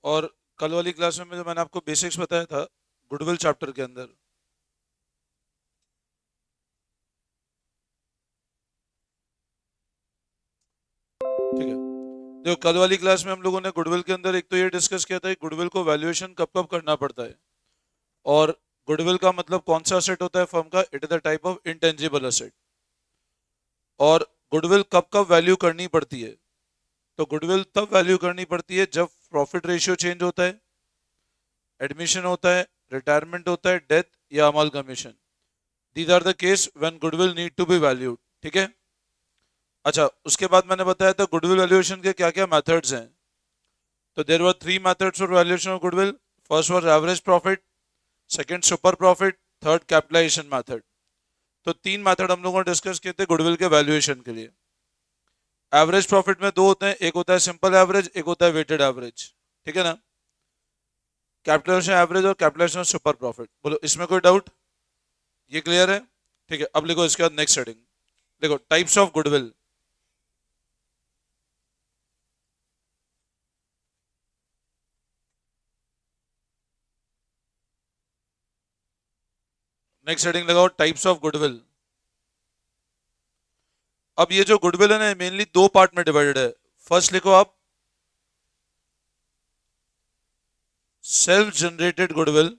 और कल वाली क्लास में जो मैंने आपको बेसिक्स बताया था गुडविल चैप्टर के अंदर, ठीक है। देखो कल वाली क्लास में हम लोगों ने गुडविल के अंदर एक तो ये डिस्कस किया था कि गुडविल को वैल्यूएशन कब कब करना पड़ता है, और गुडविल का मतलब कौन सा असेट होता है फर्म का, it is the type of intangible asset. और गुडविल कब कब वैल्यू करनी पड़ती है, तो गुडविल तब वैल्यू करनी पड़ती है जब प्रॉफिट रेशियो चेंज होता है, एडमिशन होता है, रिटायरमेंट होता है, डेथ या अमल commission. These are the case when goodwill need to be valued, ठीक है। अच्छा, उसके बाद मैंने बताया था गुडविल वैल्यूएशन के क्या क्या मेथड्स हैं। तो there were three methods for valuation of goodwill. First was average profit, second super profit, third capitalisation method. तो तीन मेथड हम लोगों ने डिस्कस किए थे गुडविल के वैल्यूएशन के लिए। एवरेज प्रॉफिट में दो होते हैं, एक होता है सिंपल एवरेज, एक होता है वेटेड एवरेज, ठीक है ना। कैपिटलाइजेशन एवरेज और कैपिटलाइजेशन सुपर प्रॉफिट, बोलो इसमें कोई डाउट? ये क्लियर है? ठीक है, अब लिखो इसके बाद नेक्स्ट हेडिंग। देखो types of goodwill. Next heading लगाओ टाइप्स ऑफ गुडविल। अब ये जो गुडविल है ना मेनली दो पार्ट में डिवाइडेड है। फर्स्ट लिखो आप सेल्फ जनरेटेड गुडविल,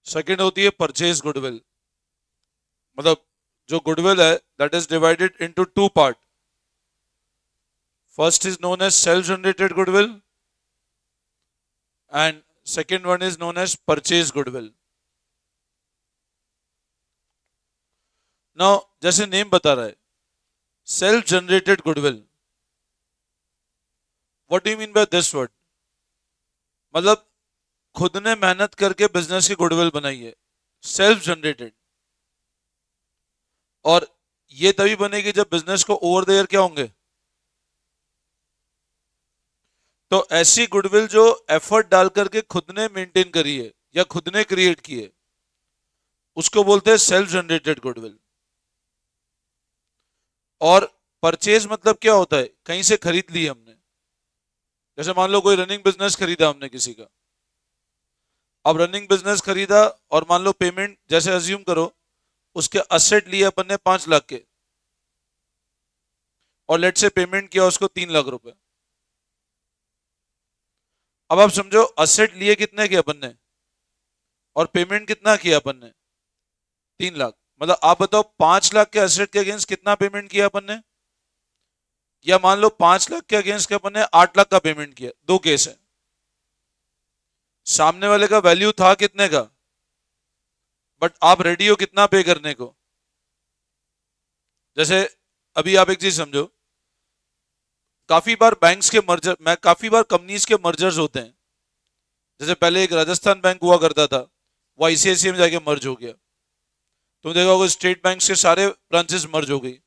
सेकंड होती है परचेज गुडविल। मतलब जो गुडविल है that is divided into two part. First is known as self generated goodwill and second one is known as purchase goodwill. Now जैसे name बता रहा है self generated goodwill, what do you mean by this word? मतलब खुद ने मेहनत करके business की गुडविल बनाई है, सेल्फ जनरेटेड। और ये तभी बनेगी जब बिजनेस को ओवर द ईयर क्या होंगे, तो ऐसी गुडविल जो एफर्ट डाल करके खुद ने मेंटेन करी है या खुद ने क्रिएट की है, उसको बोलते हैं सेल्फ जनरेटेड गुडविल। और परचेज मतलब क्या होता है, कहीं से खरीद ली हमने। जैसे मान लो कोई रनिंग बिजनेस खरीदा हमने किसी का। अब रनिंग बिजनेस खरीदा और मान लो पेमेंट जैसे अज्यूम करो उसके असेट लिए अपन ने 5 लाख के, और लेट से पेमेंट किया उसको 3 लाख रुपए। अब आप समझो असेट लिए कितने के अपन ने और पेमेंट कितना किया अपन ने, 3 लाख। मतलब आप बताओ 5 लाख के असेट के अगेंस्ट कितना पेमेंट किया अपन ने, या मान लो 5 लाख के अगेंस्ट के अपन ने 8 लाख का पेमेंट किया। दो केस है, सामने वाले का वैल्यू था कितने का, बट आप रेडी हो कितना पे करने को। जैसे अभी आप एक चीज समझो, काफी बार बैंक्स के मर्जर, मैं काफी बार कंपनीज के मर्जर्स होते हैं। जैसे पहले एक राजस्थान बैंक हुआ करता था, वो आईसीआईसीआई में जाके मर्ज हो गया। तुम देखा होगा स्टेट बैंक के सारे ब्रांचेस मर्ज हो गई।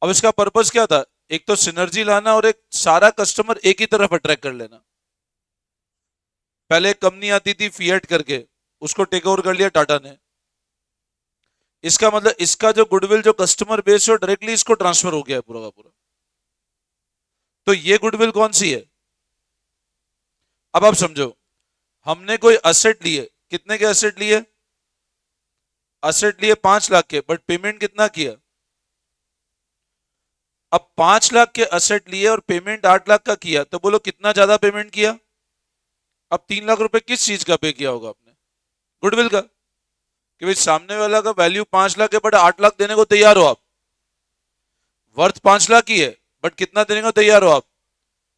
अब इसका पर्पस क्या था, एक तो सिनर्जी लाना और एक सारा कस्टमर एक ही तरफ अट्रैक्ट कर लेना। पहले एक कंपनी आती थी फिएट करके, उसको टेक ओवर कर लिया टाटा ने। इसका मतलब इसका जो गुडविल जो कस्टमर बेस है डायरेक्टली इसको ट्रांसफर हो गया है पूरा का पूरा। तो ये गुडविल कौन सी है? अब आप समझो, हमने कोई असेट लिए, कितने के असेट लिए? असेट लिए 5 लाख के, बट पेमेंट कितना किया? अब 5 लाख के असेट लिए और पेमेंट 8 लाख का किया, तो बोलो कितना ज्यादा पेमेंट किया? अब 3 लाख रुपए किस चीज का पे किया होगा आपने? गुडविल का। कि भाई सामने वाला का वैल्यू 5 लाख है बट 8 लाख देने को तैयार हो आप। वर्थ 5 लाख ही है बट कितना देने को तैयार हो आप?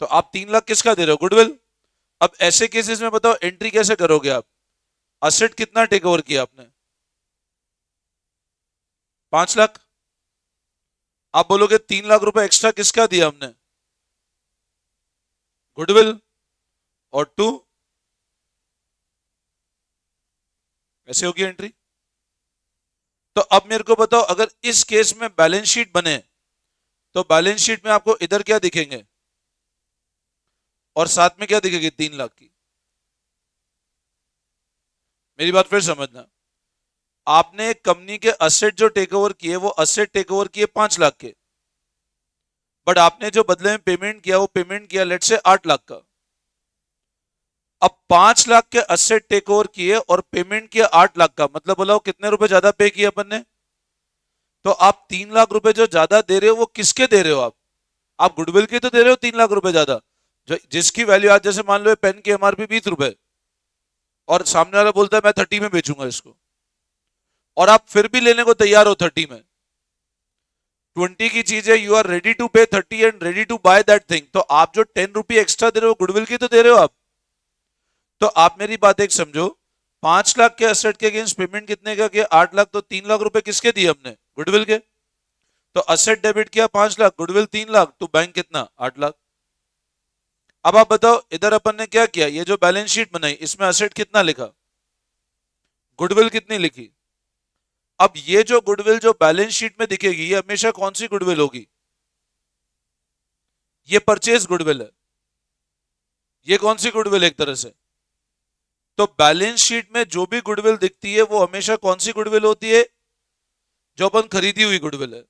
तो आप 3 लाख किसका दे रहे हो? गुडविल। अब ऐसे केसेस में बताओ एंट्री कैसे करोगे आप? असेट कितना टेक ओवर किया आपने? 5 लाख। आप बोलोगे 3 लाख रुपए एक्स्ट्रा किसका दिया हमने? गुडविल। और टू, ऐसे होगी एंट्री। तो अब मेरे को बताओ अगर इस केस में बैलेंस शीट बने तो बैलेंस शीट में आपको इधर क्या दिखेंगे और साथ में क्या दिखेगी? 3 लाख की। मेरी बात फिर समझना। आपने एक कंपनी के असेट जो टेक ओवर किए, वो असेट टेक ओवर किए 5 लाख के, बट आपने जो बदले में पेमेंट किया वो पेमेंट किया लेट से 8 लाख का। अब 5 लाख के असेट टेक ओवर किए और पेमेंट किया 8 लाख का, मतलब बोला कितने रुपए ज्यादा पे किए अपन ने? तो आप 3 लाख रुपए जो ज्यादा दे रहे हो वो किसके दे रहे हो? आप गुडविल के तो दे रहे हो 3 लाख रुपए ज्यादा, जो जिसकी वैल्यू आज जैसे मान लो पेन की एमआरपी 20 रुपए, और सामने वाला बोलता है मैं 30 में बेचूंगा इसको, और आप फिर भी लेने को तैयार हो 30 में। 20 की चीज है, you are ready to pay 30 and ready to buy that thing, तो आप जो 10 रुपये एक्स्ट्रा दे रहे हो गुडविल की तो दे रहे हो आप। तो आप मेरी बात एक समझो, 5 लाख के एसेट के अगेंस्ट पेमेंट कितने का किया? 8 लाख, तो 3 लाख रुपए किसके दिए हमने? गुडविल के। तो असेट डेबिट किया 5 लाख, गुडविल 3 लाख, तो बैंक कितना? 8 लाख। अब आप बताओ इधर अपन ने क्या किया, ये जो बैलेंस शीट बनाई इसमें असेट कितना लिखा, गुडविल कितनी लिखी? अब ये जो गुडविल जो बैलेंस शीट में दिखेगी ये हमेशा कौन सी गुडविल होगी? ये परचेज गुडविल है। ये कौन सी गुडविल एक तरह से? तो बैलेंस शीट में जो भी गुडविल दिखती है वो हमेशा कौन सी गुडविल होती है? जो अपन खरीदी हुई गुडविल है।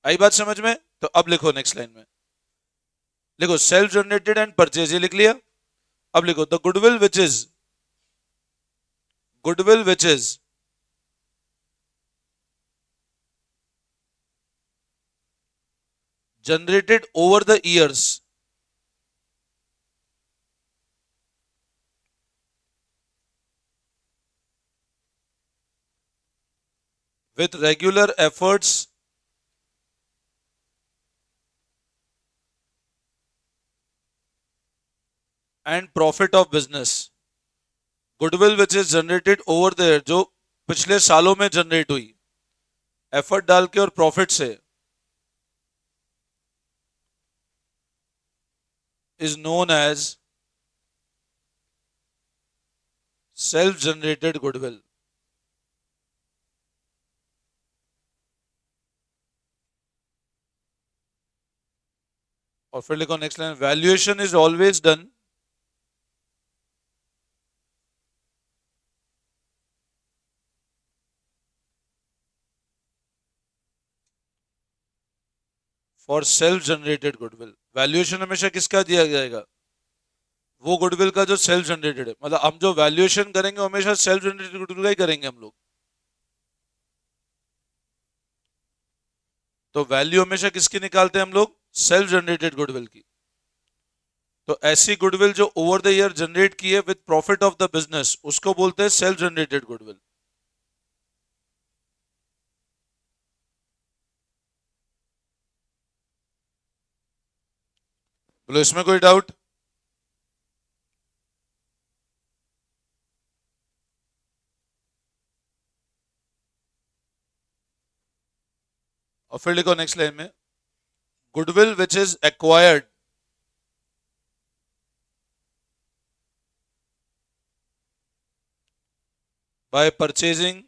आई बात समझ में? तो अब लिखो नेक्स्ट लाइन में, लिखो सेल्फ जनरेटेड एंड परचेज, ये लिख लिया। अब लिखो the goodwill which is generated over the years with regular efforts and profit of business। Goodwill which is generated over the year, जो पिछले सालों में जनरेट हुई एफर्ट डाल के और प्रॉफिट से, is known as self generated goodwill. और फिर लिखो next line, valuation is always done for self generated goodwill. Valuation हमेशा किसका दिया जाएगा? वो गुडविल का जो सेल्फ जनरेटेड है, मतलब हम जो वैल्यूएशन करेंगे हमेशा सेल्फ जनरेटेड गुडविल का ही करेंगे हम लोग। तो वैल्यू हमेशा किसकी निकालते हैं हम लोग? सेल्फ जनरेटेड गुडविल की। तो ऐसी गुडविल जो ओवर द ईयर जनरेट की है with profit of the business, उसको बोलते हैं सेल्फ जनरेटेड गुडविल। बोलो इसमें कोई डाउट? और फिर लिखो नेक्स्ट लाइन में, goodwill which is acquired by purchasing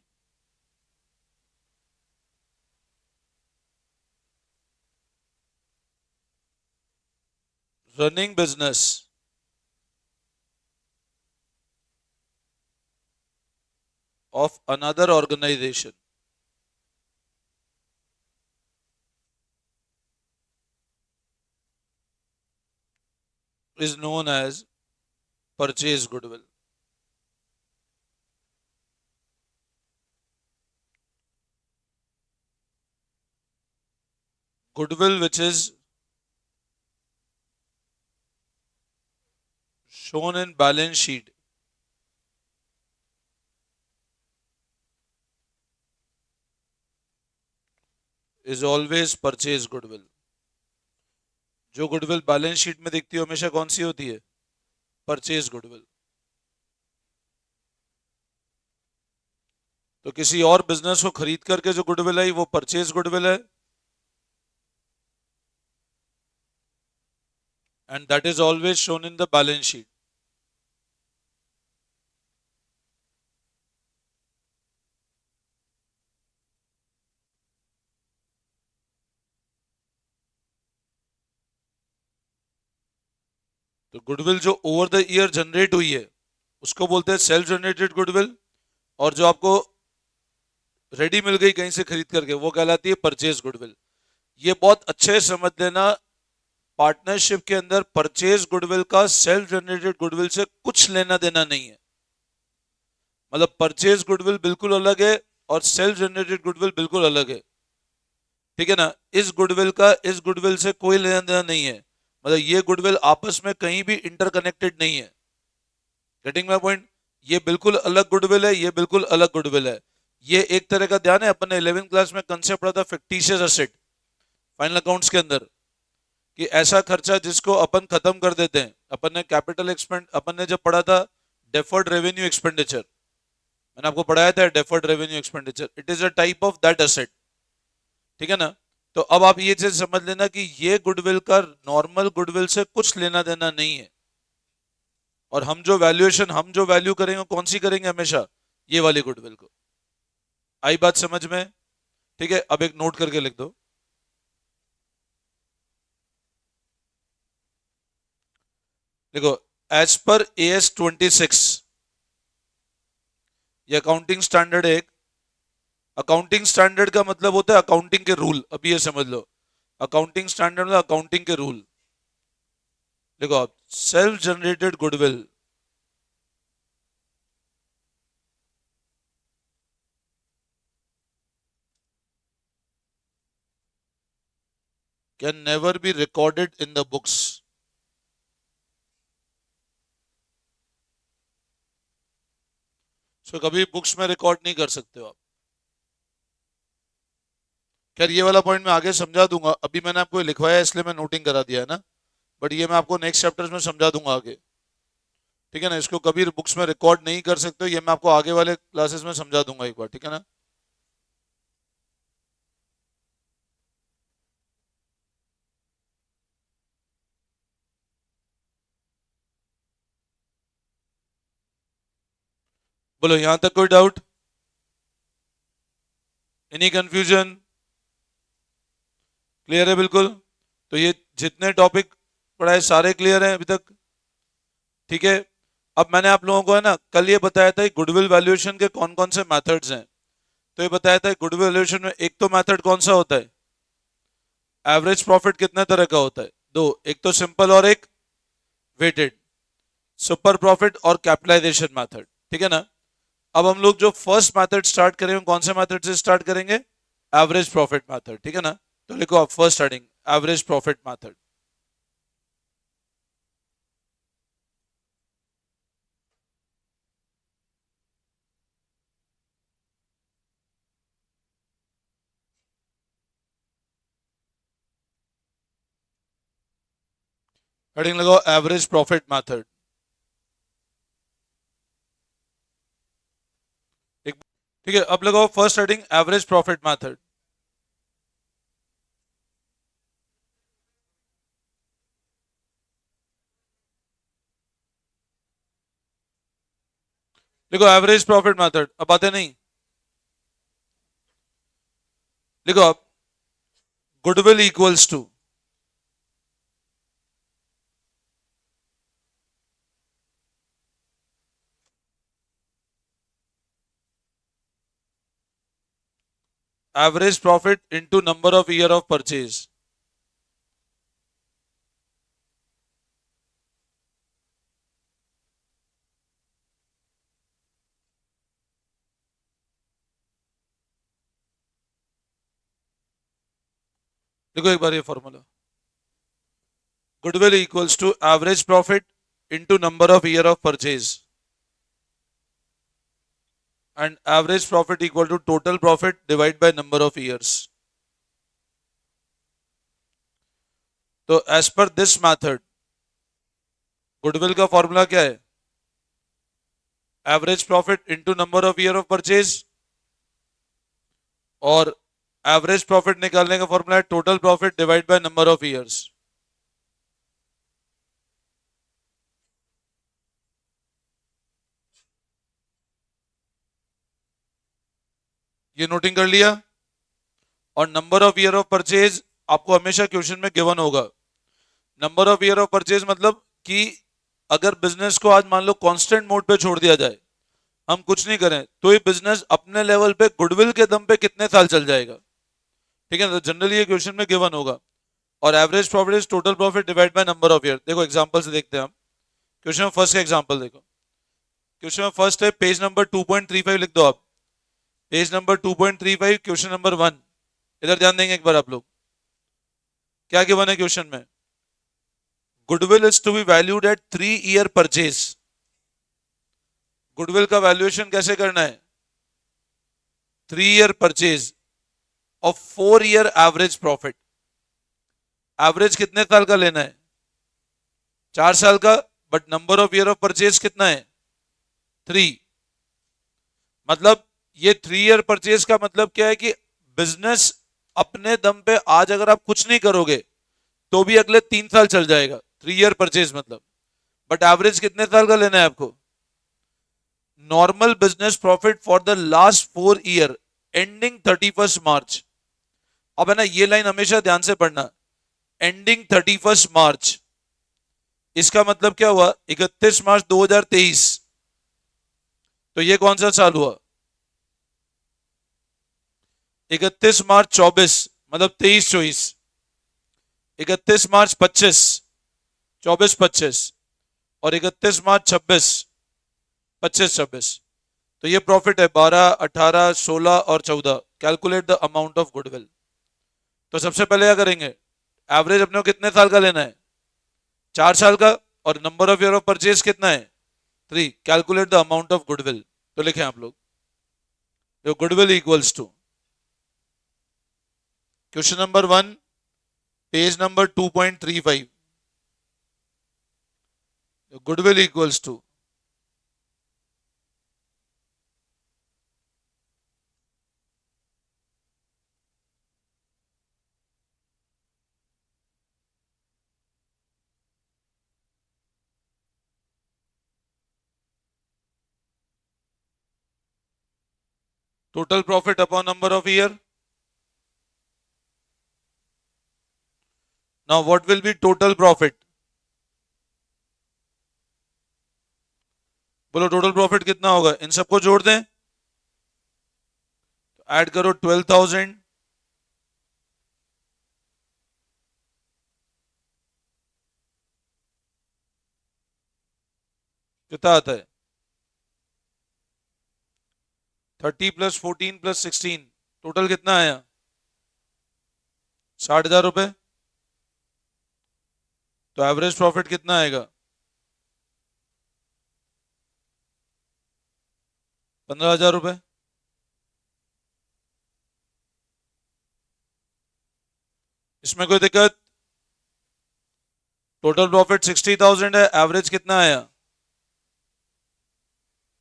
running business of another organisation is known as purchase goodwill. Goodwill which is shown in balance sheet is always purchase goodwill। जो goodwill balance sheet में दिखती है हमेशा कौन सी होती है? Purchase goodwill. तो किसी और बिजनेस को खरीद करके जो गुडविल आई वो परचेज गुडविल है, and that is always shown in the balance sheet. तो गुडविल जो ओवर द ईयर जनरेट हुई है उसको बोलते हैं सेल्फ जनरेटेड गुडविल, और जो आपको रेडी मिल गई कहीं से खरीद करके वो कहलाती है परचेज गुडविल। ये बहुत अच्छे से समझ लेना, पार्टनरशिप के अंदर परचेज गुडविल का सेल्फ जनरेटेड गुडविल से कुछ लेना देना नहीं है। मतलब परचेज गुडविल बिल्कुल अलग है और सेल्फ जनरेटेड गुडविल बिल्कुल अलग है, ठीक है ना। इस गुडविल का इस गुडविल से कोई लेना देना नहीं है, मतलब ये गुडविल आपस में कहीं भी इंटरकनेक्टेड नहीं है। Getting my point? ये बिल्कुल अलग गुडविल है, ये बिल्कुल अलग गुडविल है। ये एक तरह का, ध्यान है अपन ने 11th क्लास में कंसेप्ट पढ़ा था फिक्टिशियस एसेट फाइनल अकाउंट्स के अंदर, कि ऐसा खर्चा जिसको अपन खत्म कर देते हैं। अपन ने कैपिटल एक्सपेंड, अपन ने जब पढ़ा था डेफर्ड रेवेन्यू एक्सपेंडिचर, मैंने आपको पढ़ाया था deferred revenue expenditure, it is a type of that asset, ठीक है ना। तो अब आप ये चीज समझ लेना कि ये गुडविल का नॉर्मल गुडविल से कुछ लेना देना नहीं है। और हम जो वैल्यू करेंगे कौन सी करेंगे हमेशा, ये वाली गुडविल को। आई बात समझ में? ठीक है, अब एक नोट करके लिख दो। देखो, एज पर AS 26, ये अकाउंटिंग स्टैंडर्ड है। अकाउंटिंग स्टैंडर्ड का मतलब होता है अकाउंटिंग के रूल, अभी ये समझ लो। अकाउंटिंग स्टैंडर्ड मतलब अकाउंटिंग के रूल। देखो आप, self generated goodwill can never be recorded in the books. So कभी बुक्स में रिकॉर्ड नहीं कर सकते हो आप। खैर ये वाला पॉइंट मैं आगे समझा दूंगा, अभी मैंने आपको लिखवाया इसलिए मैं नोटिंग करा दिया है ना, बट ये मैं आपको नेक्स्ट चैप्टर्स में समझा दूंगा आगे, ठीक है ना। इसको कभी बुक्स में रिकॉर्ड नहीं कर सकते हो, ये मैं आपको आगे वाले क्लासेस में समझा दूंगा एक बार, ठीक है ना। बोलो, यहां तक कोई डाउट? Any confusion? क्लियर है बिल्कुल? तो ये जितने टॉपिक पढ़ाए सारे क्लियर हैं अभी तक? ठीक है। अब मैंने आप लोगों को है ना कल ये बताया था गुडविल वैल्यूएशन के कौन कौन से मेथड्स हैं। तो ये बताया था गुडविल वैल्यूएशन में एक तो मेथड कौन सा होता है, एवरेज प्रॉफिट कितने तरह का होता है? दो, एक तो सिंपल और एक वेटेड, सुपर प्रॉफिट और कैपिटलाइजेशन मेथड, ठीक है ना। अब हम लोग जो फर्स्ट मेथड स्टार्ट करेंगे कौन से मेथड से स्टार्ट करेंगे? एवरेज प्रॉफिट मेथड, ठीक है ना। तो लिखो आप first heading average profit method. Heading लगाओ एवरेज प्रॉफिट मेथड। ठीक है, अब लगाओ first heading average profit method. लिखो एवरेज प्रॉफिट मेथड, अब बातें नहीं। लिखो आप, goodwill equals to average profit into number of year of purchase. देखो एक बार ये formula, goodwill equals to average profit into number of year of purchase and average profit equal to total profit divide by number of years. तो as per this method goodwill का formula क्या है? Average profit into number of year of purchase, और average profit निकालने का formula है total profit divide by number of years. ये noting कर लिया? और number of year of purchase आपको हमेशा क्वेश्चन में गिवन होगा। Number of year of purchase मतलब कि अगर बिजनेस को आज मान लो कांस्टेंट मोड पे छोड़ दिया जाए, हम कुछ नहीं करें, तो ये बिजनेस अपने लेवल पे गुडविल के दम पे कितने साल चल जाएगा? ठीक है ना? तो जनरली ये क्वेश्चन में गिवन होगा। और average profit is total profit divide by number of year. देखो एग्जांपल से देखते हैं हम। क्वेश्चन में फर्स्ट का एग्जांपल देखो। क्वेश्चन में फर्स्ट है पेज नंबर 2.35 लिख दो आप। Page number 2.35 question number 1। इधर ध्यान देंगे एक बार आप लोग। क्या गिवन है क्वेश्चन में? Goodwill is to be valued at 3 year purchase. Goodwill का वैल्यूएशन कैसे करना है? 3 year purchase of 4 year average profit. Average कितने साल का लेना है? 4 साल का। But number of year of purchase कितना है? 3। मतलब ये 3 ईयर परचेज का मतलब क्या है कि बिजनेस अपने दम पे आज अगर आप कुछ नहीं करोगे तो भी अगले 3 साल चल जाएगा। 3 ईयर परचेज मतलब। बट एवरेज कितने साल का लेना है आपको? Normal business profit for the last 4 year ending 31 मार्च। अब है ना, ये लाइन हमेशा ध्यान से पढ़ना। एंडिंग 31 मार्च, इसका मतलब क्या हुआ? 31 मार्च 2023। तो ये कौन सा साल हुआ? 31 मार्च 24, मतलब 23-24। 31 मार्च 25, 24-25। और 31 मार्च 26, 25-26। तो ये प्रॉफिट है 12, 18, 16 और 14। Calculate the amount of goodwill. तो सबसे पहले क्या करेंगे? एवरेज अपने को कितने साल का लेना है? 4 साल का। और number of year of purchase कितना है? 3। Calculate the amount of goodwill. तो लिखें आप लोग, goodwill equals to question number 1, page number 2.35। Goodwill equals to total profit upon number of year. Now what will be total profit? बोलो total profit कितना होगा? इन सबको जोड़ दें। ऐड करो 12,000। कितना आता है? 30 + 14 + 16, टोटल कितना आया? 60,000 रुपए। तो एवरेज प्रॉफिट कितना आएगा? 15,000 रुपए। इसमें कोई दिक्कत? टोटल प्रॉफिट 60,000 है, एवरेज कितना आया?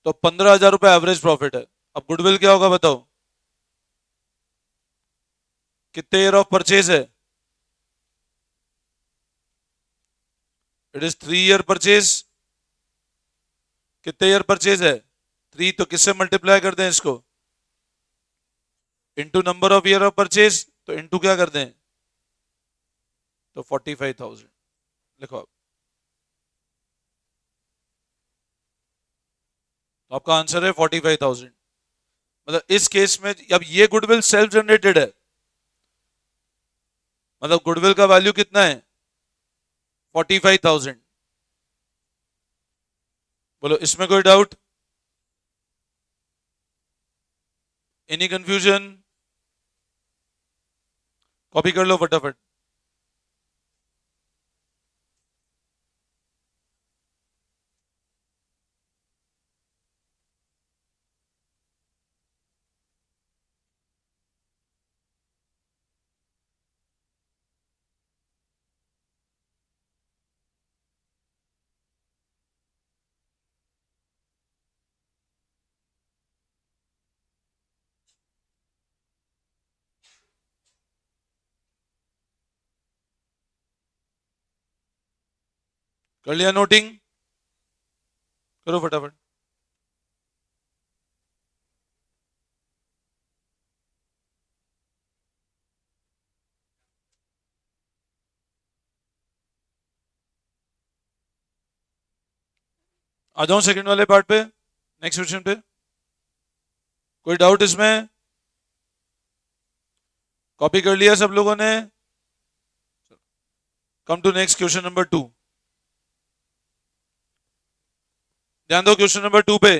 तो 15,000 रुपए एवरेज प्रॉफिट है। अब गुडविल क्या होगा बताओ? कितने ईयर ऑफ परचेज है? It is 3 year purchase. कितने ईयर परचेज है? 3। तो किससे मल्टीप्लाई कर दें इसको? Into number of year of purchase. तो इंटू क्या कर दें? तो 45,000 लिखो आप। तो आपका आंसर है 45,000। मतलब इस केस में अब ये गुडविल सेल्फ जनरेटेड है। मतलब गुडविल का वैल्यू कितना है? 45,000। बोलो इसमें कोई डाउट? Any confusion? कॉपी कर लो फटाफट। कर लिया नोटिंग? करो फटाफट। आ जाऊं सेकंड वाले पार्ट पे, नेक्स्ट क्वेश्चन पे। कोई डाउट इसमें? कॉपी कर लिया सब लोगों ने? Come to next question number 2। ध्यान दो क्वेश्चन नंबर 2 पे।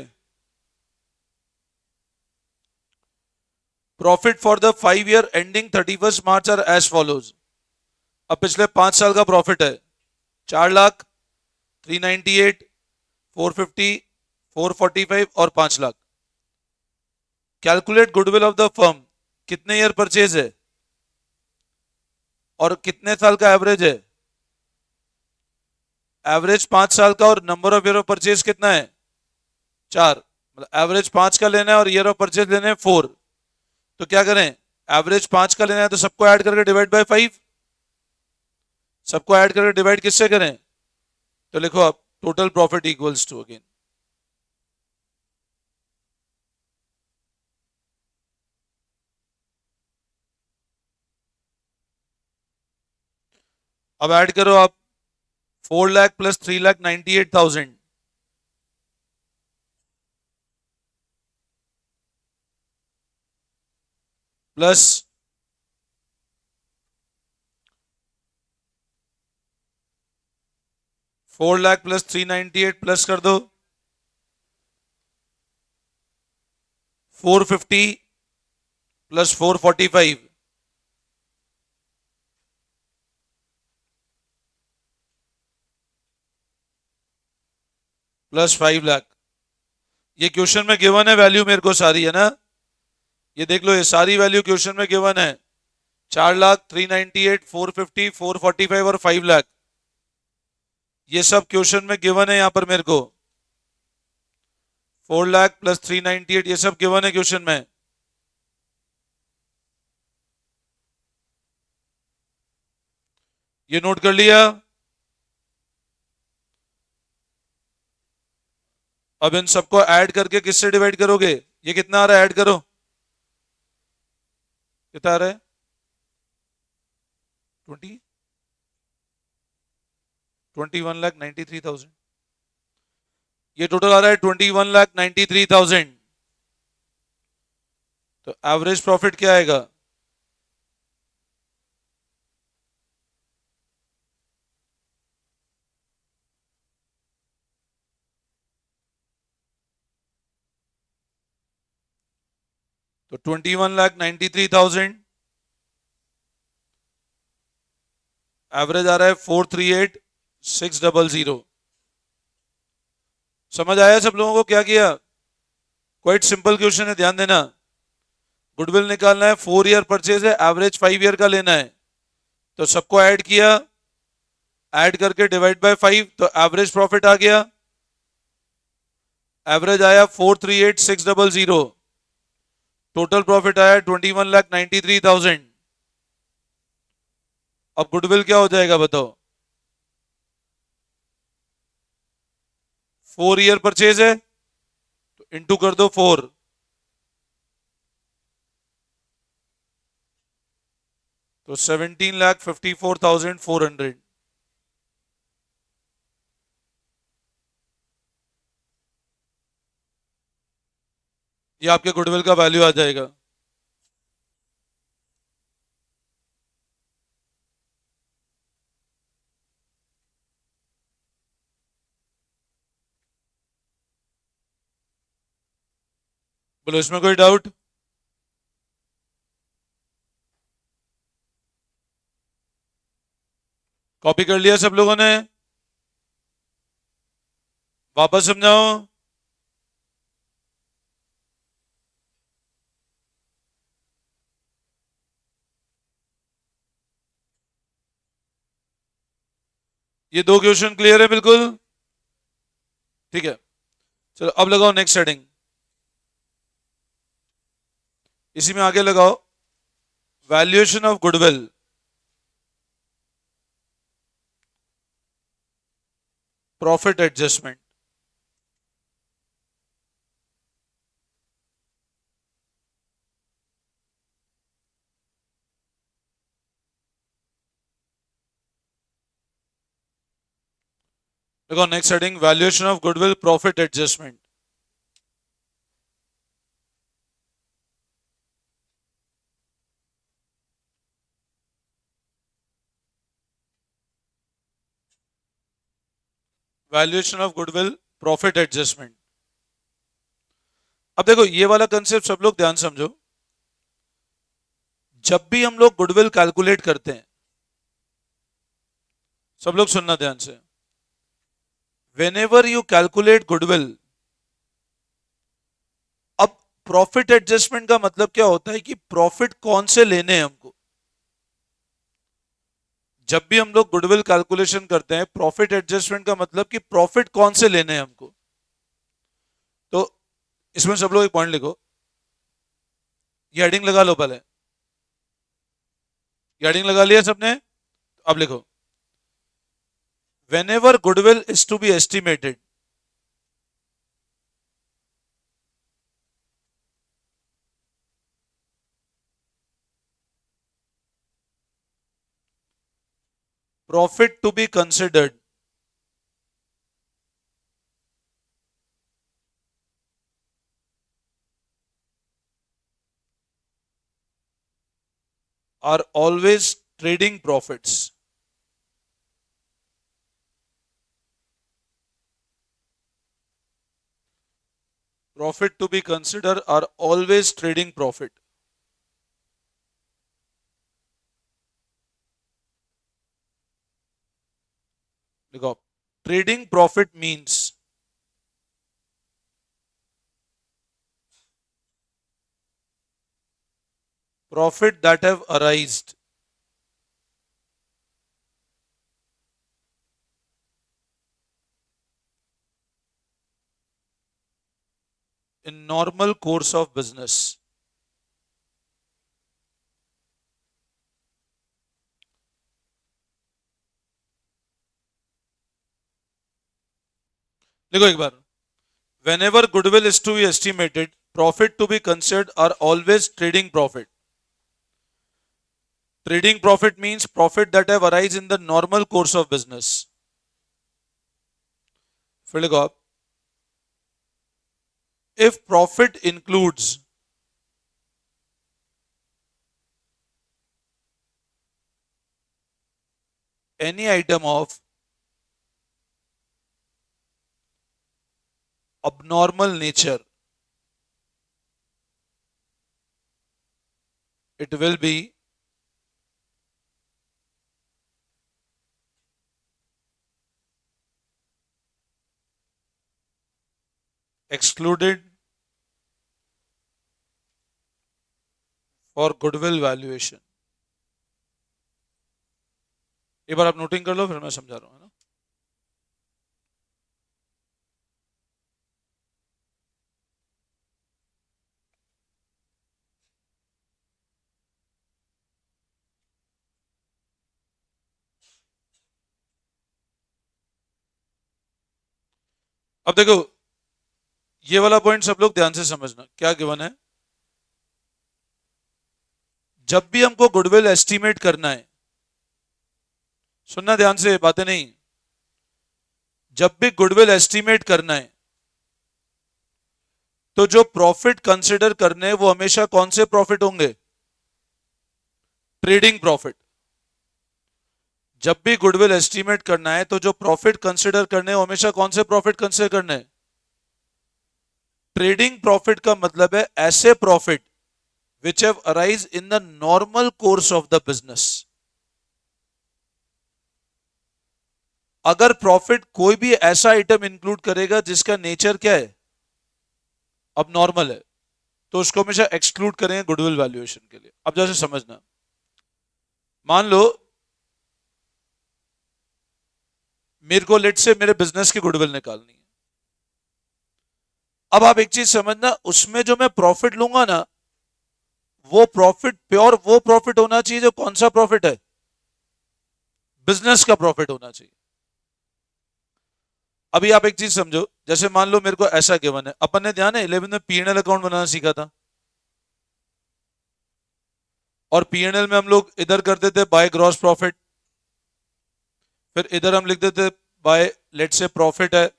Profit for the 5 year ending 31 March are as follows. अब पिछले 5 साल का प्रॉफिट है 4 लाख, 398, 450, 445 और 5 lakh. Calculate goodwill of the firm. कितने ईयर परचेज है और कितने साल का एवरेज है? एवरेज 5 साल का और number of year of purchase कितना है? 4। मतलब एवरेज 5 का लेना है और ईयर ऑफ परचेज लेने हैं 4। तो क्या करें? एवरेज 5 का लेना है तो सबको ऐड करके डिवाइड बाय 5। सबको ऐड करके डिवाइड किससे करें? तो लिखो आप total profit equals to again. अब ऐड करो आप 4 lakh plus 3,98,000 plus 4 lakh plus 398 plus कर दो 450 प्लस 445 प्लस 5 लाख। ये क्वेश्चन में गिवन है वैल्यू मेरे को सारी, है ना? ये देख लो, ये सारी वैल्यू क्वेश्चन में गिवन है। 4 लाख, 398, 450, 445 और 5 लाख। ये सब क्वेश्चन में गिवन है यहाँ पर मेरे को। 4 लाख प्लस 398 ये सब गिवन है क्वेश्चन में। ये नोट कर लिया? अब इन सबको ऐड करके किससे डिवाइड करोगे? ये कितना आ रहा है? ऐड करो, कितना आ रहा है? 20, 21,93,000। ये टोटल आ रहा है 21,93,000। तो एवरेज प्रॉफिट क्या आएगा? तो 21,93,000 एवरेज आ रहा है 438,600। समझ आया सब लोगों को क्या किया? क्वाइट सिंपल क्वेश्चन है, ध्यान देना। गुडविल निकालना है, 4 ईयर परचेज है, एवरेज 5 ईयर का लेना है। तो सबको ऐड किया, ऐड करके डिवाइड बाय 5, तो एवरेज प्रॉफिट आ गया। एवरेज आया 438,600। टोटल प्रॉफिट आया 21,93,000। अब गुडविल क्या हो जाएगा बताओ? 4 ईयर परचेज है तो इंटू कर दो 4, तो 17,54,400। ये आपके गुडविल का वैल्यू आ जाएगा। बोलो, इसमें कोई डाउट? कॉपी कर लिया सब लोगों ने? वापस समझाओ। ये 2 क्वेश्चन क्लियर है बिल्कुल? ठीक है, चलो अब लगाओ नेक्स्ट हेडिंग। इसी में आगे लगाओ valuation of goodwill, profit adjustment. देखो next heading, valuation of goodwill profit adjustment. Valuation of goodwill profit adjustment. अब देखो ये वाला कंसेप्ट सब लोग ध्यान समझो। जब भी हम लोग गुडविल कैलकुलेट करते हैं, सब लोग सुनना ध्यान से, when ever you calculate goodwill, अब प्रॉफिट एडजस्टमेंट का मतलब क्या होता है कि प्रॉफिट कौन से लेने हैं हमको। जब भी हम लोग गुडविल कैलकुलेशन करते हैं, प्रॉफिट एडजस्टमेंट का मतलब कि प्रॉफिट कौन से लेने हैं हमको। तो इसमें सब लोग एक पॉइंट लिखो, ये हेडिंग लगा लो पहले। ये हेडिंग लगा लिया सबने? अब लिखो, whenever goodwill is to be estimated, profit to be considered are always trading profits. Profit to be considered are always trading profit. देखो, trading profit means profit that have arisen in normal course of business. देखो एक बार, whenever goodwill is to be estimated, profit to be considered are always trading profit. Trading profit means profit that have arisen in the normal course of business. फिर लिखो आप, if profit includes any item of abnormal nature, it will be excluded for goodwill valuation. एक बार आप noting कर लो, फिर मैं समझा रहा हूँ, है ना। अब देखो ये वाला पॉइंट सब लोग ध्यान से समझना, क्या गिवन है। जब भी हमको गुडविल एस्टिमेट करना है, सुनना ध्यान से, बातें नहीं, जब भी गुडविल एस्टिमेट करना है तो जो प्रॉफिट कंसिडर करने हैं वो हमेशा कौन से प्रॉफिट होंगे? Trading profit. जब भी गुडविल एस्टिमेट करना है तो जो प्रॉफिट कंसिडर करने हैं वो हमेशा कौन से प्रॉफिट कंसिडर करने हैं? ट्रेडिंग प्रॉफिट का मतलब है ऐसे profit which have arise in the normal course of the business. अगर प्रॉफिट कोई भी ऐसा आइटम इंक्लूड करेगा जिसका नेचर क्या है? अब नॉर्मल है, तो उसको हमेशा एक्सक्लूड करेंगे गुडविल वैल्यूएशन के लिए। अब जैसे समझना, मान लो मेरे को लेट से मेरे बिजनेस की गुडविल निकालनी है। अब आप एक चीज समझना, उसमें जो मैं प्रॉफिट लूंगा ना, वो प्रॉफिट प्योर वो प्रॉफिट होना चाहिए जो कौन सा प्रॉफिट है? बिजनेस का प्रॉफिट होना चाहिए। अभी आप एक चीज समझो, जैसे मान लो मेरे को ऐसा गिवन है, अपन ने ध्यान है 11 में पीएनएल अकाउंट बनाना सीखा था, और पीएनएल में हम लोग इधर करते थे बाय ग्रॉस प्रॉफिट, फिर इधर हम लिख देते बाय लेट से प्रॉफिट है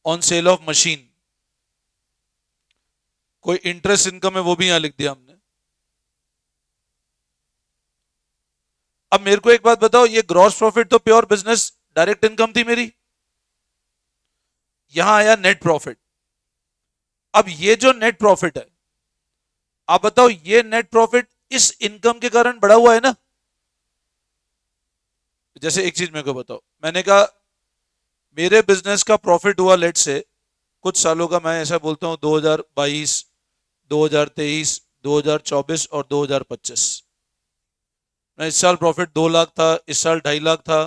ऑन सेल ऑफ मशीन, कोई इंटरेस्ट इनकम है वो भी यहां लिख दिया हमने। अब मेरे को एक बात बताओ, ये ग्रॉस प्रॉफिट तो प्योर बिजनेस डायरेक्ट इनकम थी मेरी, यहां आया नेट प्रॉफिट। अब ये जो नेट प्रॉफिट है, आप बताओ ये नेट प्रॉफिट इस इनकम के कारण बढ़ा हुआ है ना। जैसे एक चीज मेरे को बताओ, मैंने कहा मेरे बिजनेस का प्रॉफिट हुआ लेट से कुछ सालों का, मैं ऐसा बोलता हूं 2022, 2023, 2024 और 2025, मैं इस साल प्रॉफिट 2 लाख था, इस साल 2.5 लाख था,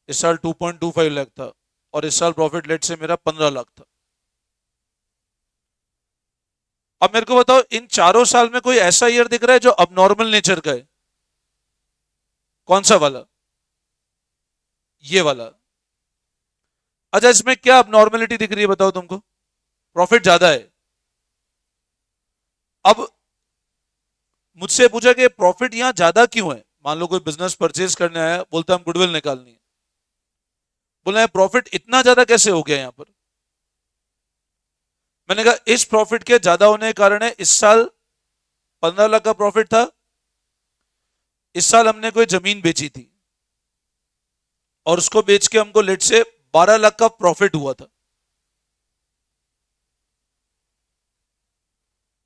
इस साल 2.25 लाख था, और इस साल प्रॉफिट लेट से मेरा 15 लाख था। अब मेरे को बताओ इन चारों साल में कोई ऐसा ईयर दिख रहा है जो अबनॉर्मल नेचर का है? कौन सा वाला? ये वाला। अच्छा, इसमें क्या अबनॉर्मेलिटी दिख रही है बताओ तुमको? प्रॉफिट ज्यादा है। अब मुझसे पूछा कि प्रॉफिट यहां ज्यादा क्यों है। मान लो कोई बिजनेस परचेज करने आया, बोलता हम गुडविल निकालनी है, बोला प्रॉफिट इतना ज्यादा कैसे हो गया यहां पर। मैंने कहा इस प्रॉफिट के ज्यादा होने के कारण है, इस साल 15 लाख का प्रॉफिट था, इस साल हमने कोई जमीन बेची थी और उसको बेच के हमको लेट से 12 लाख का प्रॉफिट हुआ था।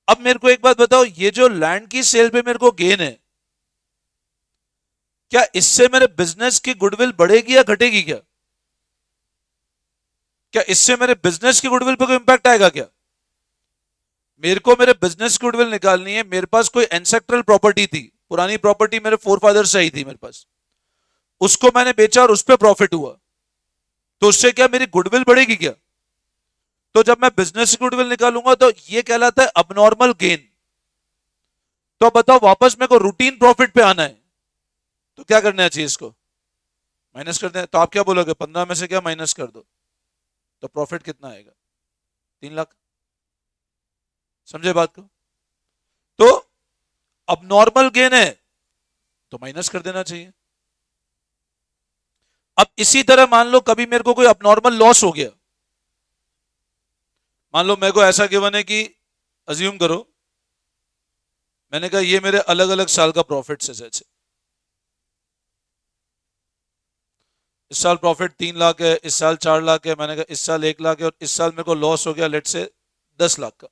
अब मेरे को एक बात बताओ, ये जो लैंड की सेल पे मेरे को गेन है, क्या इससे मेरे बिजनेस की गुडविल बढ़ेगी या घटेगी क्या? क्या इससे मेरे बिजनेस की गुडविल पे कोई इंपैक्ट आएगा क्या? मेरे को मेरे बिजनेस की गुडविल निकालनी है, मेरे पास कोई एंसेक्ट्रल प्रॉपर्टी थी, पुरानी प्रॉपर्टी मेरे फोर फादर से आई थी मेरे पास, उसको मैंने बेचा और उस पर प्रॉफिट हुआ, तो उससे क्या मेरी गुडविल बढ़ेगी क्या? तो जब मैं बिजनेस की गुडविल निकालूंगा तो ये कहलाता है अबनॉर्मल गेन। तो अब बताओ वापस मेरे को रूटीन प्रॉफिट पे आना है, तो क्या करना चाहिए? इसको माइनस कर दें। तो आप क्या बोलोगे, 15 में से क्या माइनस कर दो, तो प्रॉफिट कितना आएगा? 3 लाख। समझे बात को? तो अब नॉर्मल गेन है तो माइनस कर देना चाहिए। अब इसी तरह मान लो कभी मेरे को कोई अबनॉर्मल लॉस हो गया, मान लो मेरे को ऐसा गिवन है कि अज्यूम करो मैंने कहा ये मेरे अलग अलग साल का प्रॉफिट है, जैसे इस साल प्रॉफिट 3 लाख है, इस साल 4 लाख है, मैंने कहा इस साल 1 लाख है, और इस साल मेरे को लॉस हो गया लेट से 10 लाख का।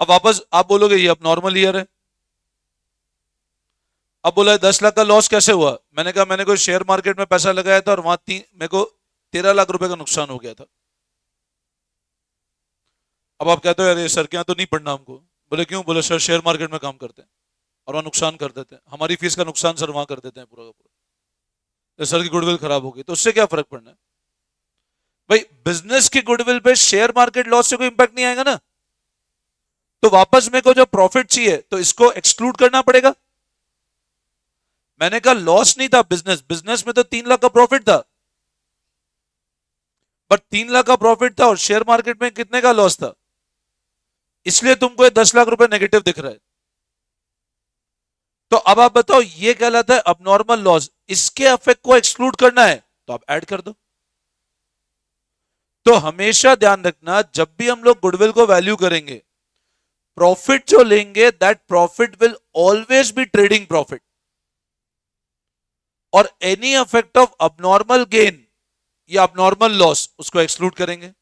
अब वापस आप बोलोगे ये अब नॉर्मल ईयर है। अब बोला है 10 लाख का लॉस कैसे हुआ, मैंने कहा मैंने कोई शेयर मार्केट में पैसा लगाया था और वहां मेरे को 13 लाख रुपए का नुकसान हो गया था। अब आप कहते हो यार ये सर के यहाँ तो नहीं पढ़ना हमको। बोले क्यों? बोले सर शेयर मार्केट में काम करते हैं और वहां नुकसान कर देते हैं, हमारी फीस का नुकसान सर वहां कर देते हैं पूरा का पूरा, तो सर की गुडविल खराब होगी, तो उससे क्या फर्क पड़ना है? भाई बिजनेस की गुडविल पे शेयर मार्केट लॉस से कोई इंपैक्ट नहीं आएगा ना। तो वापस मेरे को जो प्रॉफिट चाहिए तो इसको एक्सक्लूड करना पड़ेगा। मैंने कहा लॉस नहीं था, बिजनेस बिजनेस में तो 3 लाख का प्रॉफिट था, बट 3 लाख का प्रॉफिट था और शेयर मार्केट में कितने का लॉस था, इसलिए तुमको ये 10 लाख रुपए नेगेटिव दिख रहा है। तो अब आप बताओ ये कहलाता है अबनॉर्मल लॉस, इसके इफेक्ट को एक्सक्लूड करना है तो आप ऐड कर दो। तो हमेशा ध्यान रखना जब भी हम लोग गुडविल को वैल्यू करेंगे, प्रॉफिट जो लेंगे that profit will always be trading profit, और any effect of abnormal gain या अबनॉर्मल लॉस उसको एक्सक्लूड करेंगे।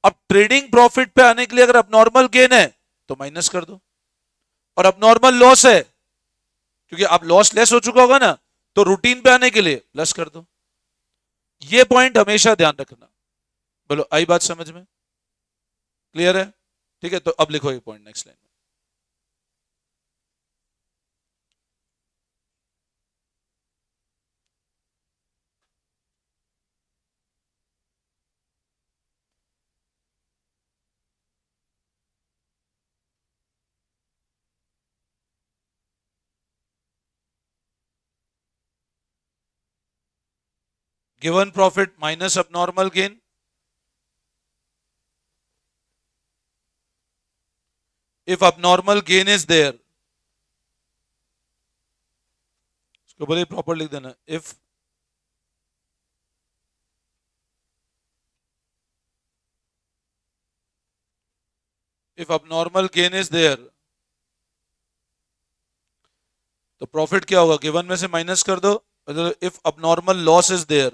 अब ट्रेडिंग प्रॉफिट पे आने के लिए अगर अबनॉर्मल गेन है तो माइनस कर दो, और अबनॉर्मल लॉस है क्योंकि अब लॉस लेस हो चुका होगा ना, तो रूटीन पे आने के लिए प्लस कर दो। ये पॉइंट हमेशा ध्यान रखना। बोलो आई बात समझ में? क्लियर है? ठीक है, तो अब लिखो ये पॉइंट नेक्स्ट लाइन में। Given profit minus abnormal gain, if abnormal gain is there तो बोले प्रॉपर लिख देना, if abnormal gain is there, तो प्रॉफिट क्या होगा, गिवन में से माइनस कर दो, if abnormal loss is there,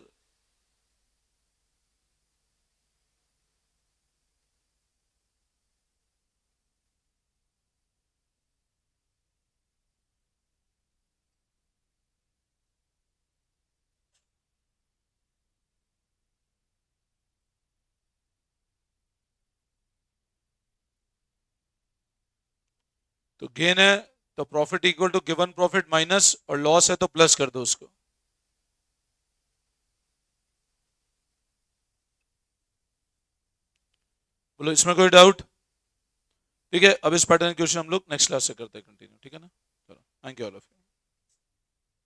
तो गेन है तो profit equal to given profit minus, और लॉस है तो प्लस कर दो उसको। बोलो इसमें कोई डाउट? ठीक है, अब इस पैटर्न क्वेश्चन हम लोग नेक्स्ट क्लास से करते हैं कंटिन्यू, ठीक है ना? चलो, thank you all of you.